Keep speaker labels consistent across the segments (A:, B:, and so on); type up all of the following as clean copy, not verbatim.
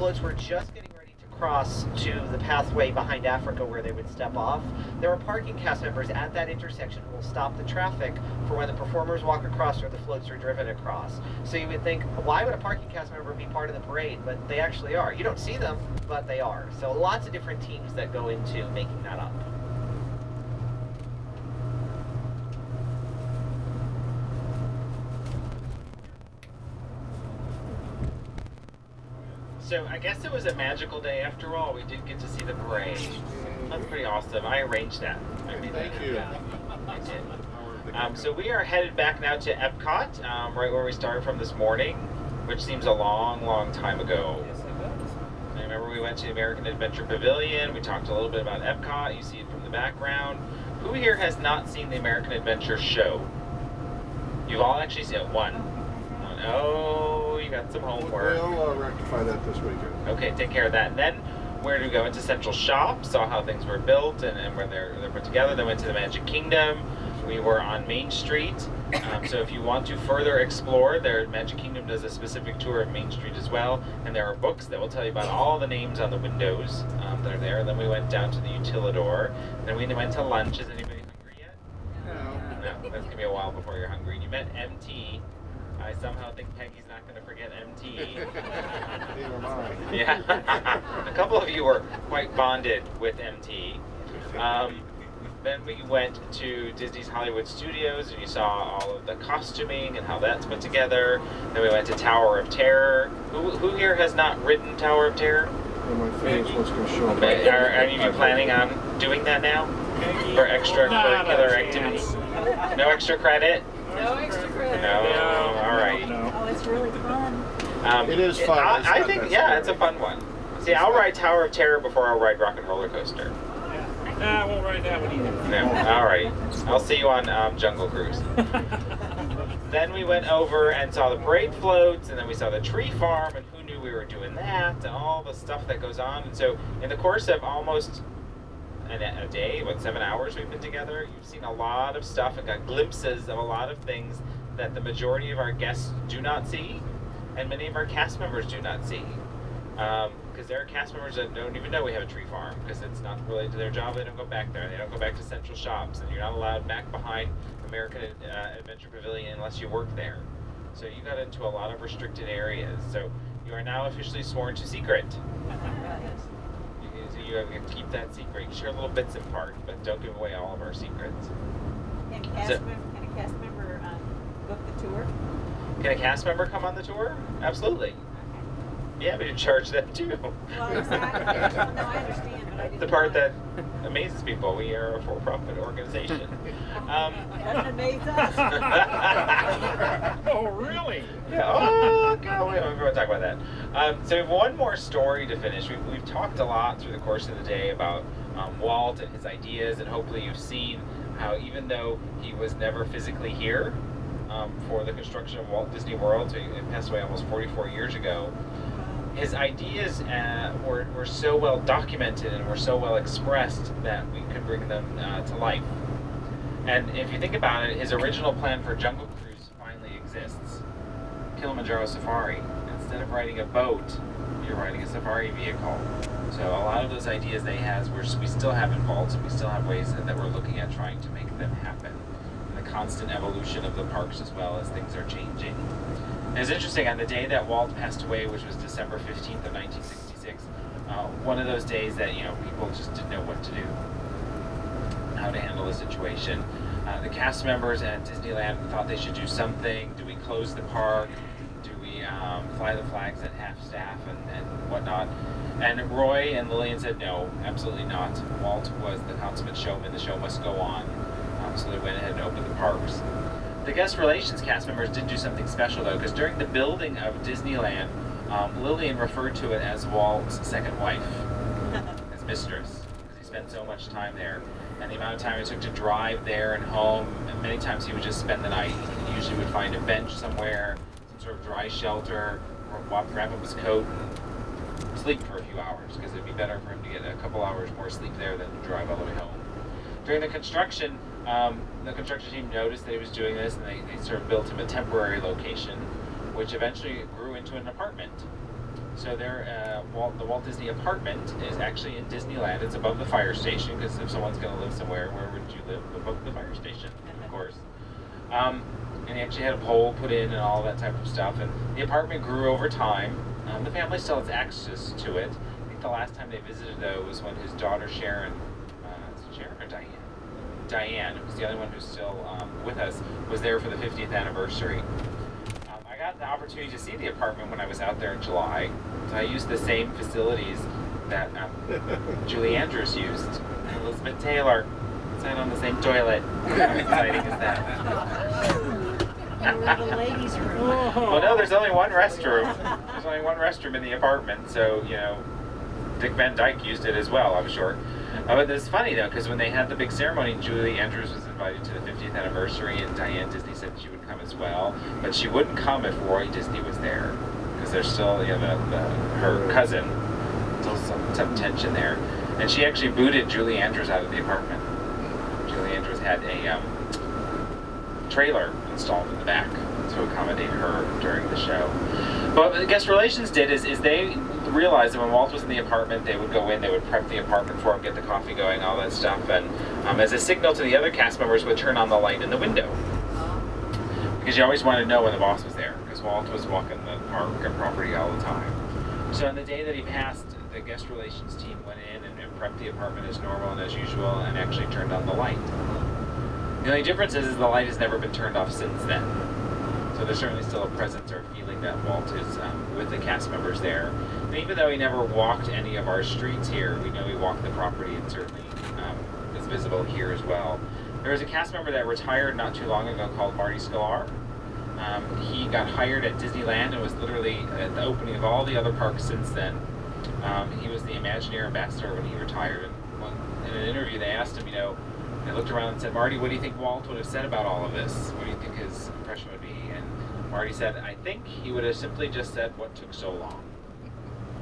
A: floats were just getting ready to cross to the pathway behind Africa where they would step off, there are parking cast members at that intersection who will stop the traffic for when the performers walk across or the floats are driven across. So you would think, why would a parking cast member be part of the parade? But they actually are. You don't see them, but they are. So lots of different teams that go into making that up. So I guess it was a magical day after all. We did get to see the parade. That's pretty awesome. I arranged that.
B: Thank you.
A: I did. So we are headed back now to Epcot, right where we started from this morning, which seems a long, long time ago.
C: Yes, it does.
A: I remember we went to the American Adventure Pavilion. We talked a little bit about Epcot. You see it from the background. Who here has not seen the American Adventure show? You've all actually seen it. One. Oh, you got some homework.
B: We'll rectify that this weekend.
A: Okay, take care of that. And then where did we go? Into Central Shop, saw how things were built and where they're put together. Then went to the Magic Kingdom. We were on Main Street. So if you want to further explore, Magic Kingdom does a specific tour of Main Street as well. And there are books that will tell you about all the names on the windows that are there. And then we went down to the utilidor. Then we went to lunch. Is anybody hungry yet?
B: No.
A: No, that's going to be a while before you're hungry. And you met MT. I somehow think Peggy's not going to forget MT.
B: Neither am I.
A: Yeah. A couple of you were quite bonded with MT. Then we went to Disney's Hollywood Studios and you saw all of the costuming and how that's put together. Then we went to Tower of Terror. Who here has not ridden Tower of Terror?
B: Well, my face was going to show up.
A: Are you planning on doing that now? For extracurricular activity? No extra credit?
D: No extra credit.
A: No, all right.
D: Oh, it's really fun.
B: It is fun.
A: I think, yeah, it's a fun one. See, I'll ride Tower of Terror before I'll ride Rock and Roller Coaster.
C: Nah, I won't ride that one either.
A: No, all right. I'll see you on Jungle Cruise. Then we went over and saw the parade floats, and then we saw the tree farm, and who knew we were doing that, and all the stuff that goes on. And so in the course of almost a day, 7 hours we've been together, you've seen a lot of stuff and got glimpses of a lot of things that the majority of our guests do not see, and many of our cast members do not see. Because there are cast members that don't even know we have a tree farm, because it's not related to their job. They don't go back there. They don't go back to Central Shops, and you're not allowed back behind American Adventure Pavilion unless you work there. So you got into a lot of restricted areas. So you are now officially sworn to secret. You have to keep that secret. You share little bits in part, but don't give away all of our secrets.
D: Can a cast member book the tour?
A: Can a cast member come on the tour? Absolutely. Yeah, but you charge them too.
D: Well, exactly. Well, no, I understand, but I didn't
A: The part
D: know.
A: that amazes people. We are a for-profit organization.
D: Doesn't amaze us.
C: Oh, really?
A: Yeah. Oh, God, we're going to talk about that. So we have one more story to finish. We've talked a lot through the course of the day about Walt and his ideas, and hopefully you've seen how even though he was never physically here for the construction of Walt Disney World, so he passed away almost 44 years ago, his ideas were so well documented and were so well expressed that we could bring them to life. And if you think about it, his original plan for Jungle Cruise finally exists. Kilimanjaro Safari. Instead of riding a boat, you're riding a safari vehicle. So a lot of those ideas that he has, we still have involved, and we still have ways that we're looking at trying to make them happen. And the constant evolution of the parks as well as things are changing. And it's interesting, on the day that Walt passed away, which was December 15th of 1966, one of those days that, people just didn't know what to do, how to handle the situation. The cast members at Disneyland thought they should do something. Do we close the park? Do we fly the flags at half staff and whatnot? And Roy and Lillian said no, absolutely not. Walt was the consummate showman. The show must go on. So they went ahead and opened the parks. The guest relations cast members did do something special though, because during the building of Disneyland, Lillian referred to it as Walt's second wife, his mistress, because he spent so much time there. And the amount of time it took to drive there and home, and many times he would just spend the night. He usually would find a bench somewhere, some sort of dry shelter, or grab up his coat and sleep for a few hours, because it'd be better for him to get a couple hours more sleep there than to drive all the way home. During the construction team noticed that he was doing this, and they sort of built him a temporary location, which eventually grew into an apartment. So the Walt Disney apartment is actually in Disneyland. It's above the fire station, because if someone's going to live somewhere, where would you live? Above the fire station, of course. And he actually had a pole put in and all that type of stuff. And the apartment grew over time. The family still has access to it. I think the last time they visited, though, was when his daughter Sharon, is it Sharon or Diane? Diane, who's the only one who's still with us, was there for the 50th anniversary. I got the opportunity to see the apartment when I was out there in July. So I used the same facilities that Julie Andrews used. And Elizabeth Taylor sat on the same toilet. How exciting is that?
D: Or the ladies' room.
A: Well, no, there's only one restroom. There's only one restroom in the apartment, so, you know, Dick Van Dyke used it as well, I'm sure. But it's funny, though, because when they had the big ceremony, Julie Andrews was invited to the 50th anniversary, and Diane Disney said she would come as well. But she wouldn't come if Roy Disney was there, because there's still, you know, her cousin. Still some tension there. And she actually booted Julie Andrews out of the apartment. Julie Andrews had a trailer installed in the back to accommodate her during the show. But what guest relations did is they realized that when Walt was in the apartment, they would go in, they would prep the apartment for him, get the coffee going, all that stuff, and as a signal to the other cast members, would turn on the light in the window. Because you always wanted to know when the boss was there, because Walt was walking the park and property all the time. So on the day that he passed, the guest relations team went in and prepped the apartment as normal and as usual, and actually turned on the light. The only difference is the light has never been turned off since then. So there's certainly still a presence or feeling that Walt is with the cast members there. And even though he never walked any of our streets here, we know he walked the property, and certainly is visible here as well. There was a cast member that retired not too long ago called Marty Sklar. He got hired at Disneyland and was literally at the opening of all the other parks since then. He was the Imagineer ambassador when he retired. And in an interview, they asked him, you know, they looked around and said, Marty, what do you think Walt would have said about all of this? What do you think his impression would be? And Marty said, I think he would have simply just said, what took so long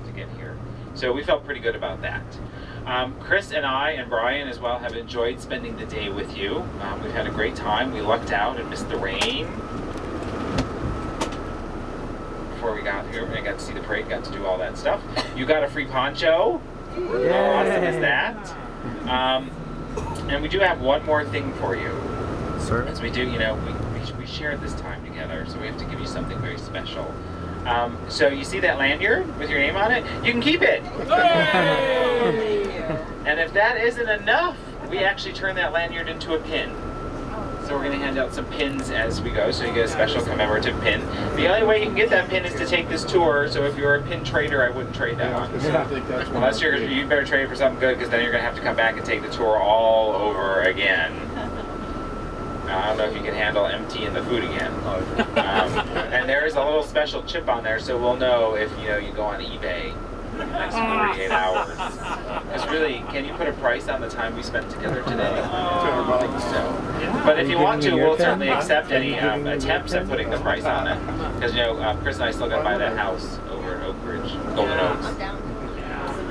A: to get here? So we felt pretty good about that. Chris and I and Brian as well have enjoyed spending the day with you. We've had a great time. We lucked out and missed the rain before we got here. I got to see the parade, got to do all that stuff. You got a free poncho. How awesome is that? And we do have one more thing for you.
B: Sir?
A: As we do, you know, we shared this time together, so we have to give you something very special. So you see that lanyard with your name on it? You can keep it! And if that isn't enough, we actually turn that lanyard into a pin. So we're going to hand out some pins as we go, so you get a special commemorative pin. The only way you can get that pin is to take this tour, so if you're a pin trader, I wouldn't trade that one.
B: I think that's
A: Unless you better trade it for something good, because then you're going to have to come back and take the tour all over again. I don't know if you can handle emptying the food again. And there is a little special chip on there, so we'll know if you go on eBay in the next 48 hours. Because really, can you put a price on the time we spent together today? I don't think so. But if you want to, we'll certainly accept any attempts at putting the price on it. Because Chris and I still got to buy that house over at Oak Ridge, Golden Oaks.